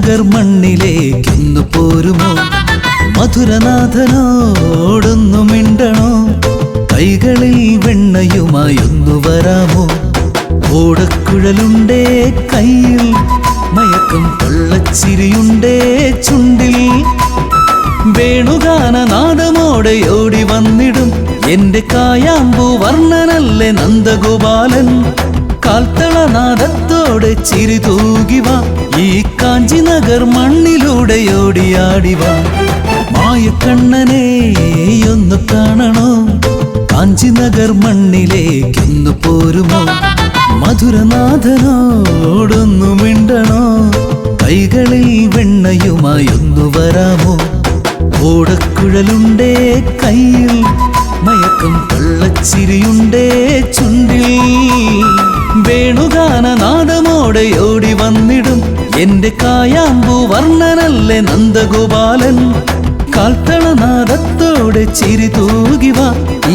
നഗർ മണ്ണിലേക്കൊന്നു പോരുമോ? മധുരനാഥനോടൊന്നു മിണ്ടണോ? കൈകളിൽ വെണ്ണയുമായൊന്നു വരാമോ? ഓടക്കുഴലുണ്ടേ കയ്യിൽ, മയക്കം കൊള്ളച്ചിരിയുണ്ടേ ചുണ്ടിൽ. വേണുഗാനനാദമോടെ ഓടി വന്നിടും എന്റെ കായാമ്പൂ വർണ്ണനല്ലേ നന്ദഗോപാലൻ. കാൽത്തളനാദത്തോടെ ചിരി തൂകിവ, ഈ കാഞ്ചി നഗർ മണ്ണിലൂടെ ഓടിയാടിവ. മായക്കണ്ണനെ ഒന്ന് കാണണോ? കാഞ്ചി നഗർ മണ്ണിലേക്കൊന്നു പോരുമോ? മധുരനാഥനോടൊന്നു മിണ്ടണോ? കൈകളിൽ വെണ്ണയുമായൊന്നു വരാമോ? ഓടക്കുഴലുണ്ടേ കയ്യിൽ, മയക്കം കൊള്ളച്ചിരിയുണ്ടേ ചുണ്ടിൽ. വേണുഗാനനാദമോടെ ഓടി വന്നിടും എന്റെ കായാമ്പൂ വർണ്ണനല്ലേ നന്ദഗോപാലൻ. കാൽത്തളനാദത്തോടെ ചിരി തൂകിവ,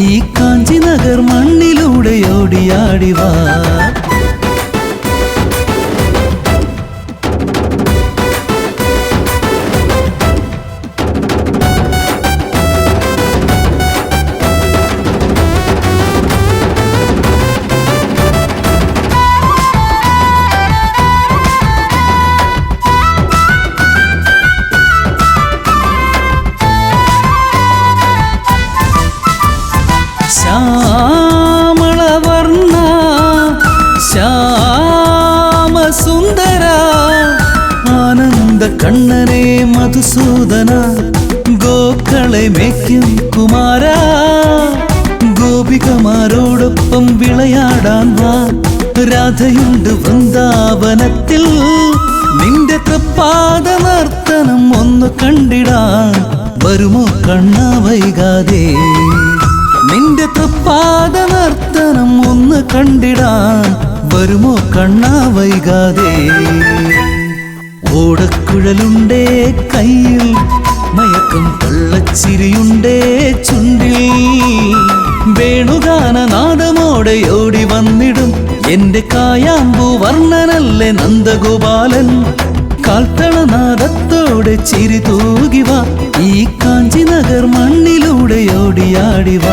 ഈ കാഞ്ചി നഗർ മണ്ണിലൂടെ ഓടിയാടിവ. ശ്യാമളവർണ്ണ ശ്യാമസുന്ദര ആനന്ദ കണ്ണനെ മധുസൂദന, ഗോക്കളെ മേയ്ക്കും കുമാര. ഗോപികമാരോടൊപ്പം വിളയാടാൻ വാ, രാധയുണ്ട് വൃന്ദാവനത്തിൽ. നിന്റെ തൃപ്പാദ നർത്തനം ഒന്ന് കണ്ടിടാൻ വരുമോ കണ്ണ വൈകാതെ? നിന്റെ തൃപ്പാദ നർത്തനം ഒന്ന് കണ്ടിടാൻ വരുമോ കണ്ണ വൈകാതെ? ഓടക്കുഴലുണ്ടേ കയ്യിൽ, മയക്കം കൊള്ളച്ചിരിയുണ്ടേ ചുണ്ടിൽ. വേണുഗാനനാദമോടെ ഓടി വന്നിടും എന്റെ കായാമ്പൂ വർണ്ണനല്ലേ നന്ദഗോപാലൻ. കാൽത്തളനാദത്തോടെ ചിരി തൂകിവ, ഈ കാഞ്ചി നഗർ മണ്ണിലൂടെ ഓടിയാടിവ.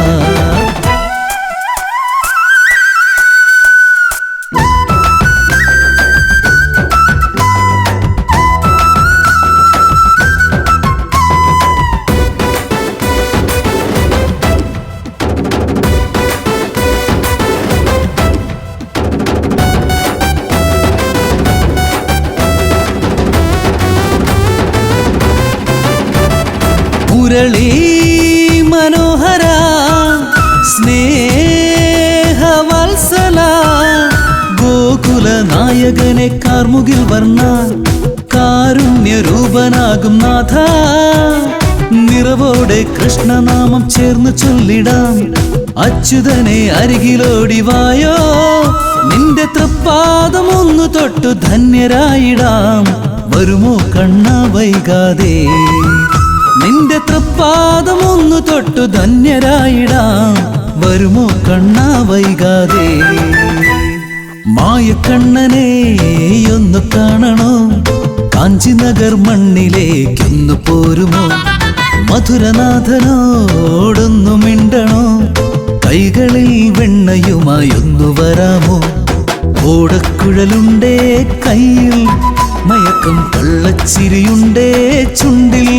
മുരളീ മനോഹര സ്നേഹവത്സല, ഗോകുല നായകനെ കാർമുകിൽ വർണ്ണ, കാരുണ്യരൂപനാകും നാഥ. നിറവോടെ കൃഷ്ണനാമം ചേർന്ന് ചൊല്ലിടാം, അച്യുതനെ അരികിലോടിവായോ. നിന്റെ തൃപ്പാദമൊന്നു തൊട്ടു ധന്യരായിടാം വരുമോ കണ്ണ വൈകാതെ? നിന്റെ തൃപ്പാദമൊന്നു തൊട്ടു ധന്യരായിടാം വരുമോ കണ്ണ വൈകാതെ? മായക്കണ്ണനെ ഒന്ന് കാണണോ? കാഞ്ചി നഗർ മണ്ണിലേക്കൊന്നു പോരുമോ? മധുരനാഥനോടൊന്നു മിണ്ടണോ? കൈകളിൽ വെണ്ണയുമായൊന്നു വരാമോ? ഓടക്കുഴലുണ്ടേ കയ്യിൽ, മയക്കം കൊള്ളച്ചിരിയുണ്ടേ ചുണ്ടിൽ.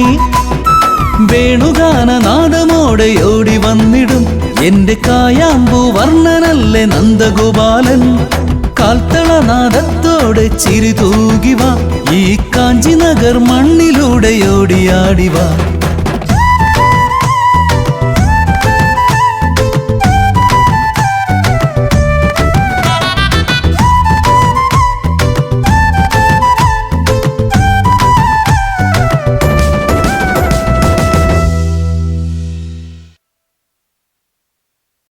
വേണുഗാനനാദമോടെ ഓടി വന്നിടും എന്റെ കായാമ്പൂ വർണ്ണനല്ലേ നന്ദഗോപാലൻ. കാൽത്തളനാദത്തോടെ ചിരി തൂകിവ, ഈ കാഞ്ചി നഗർ മണ്ണിലൂടെ ഓടിയാടിവ.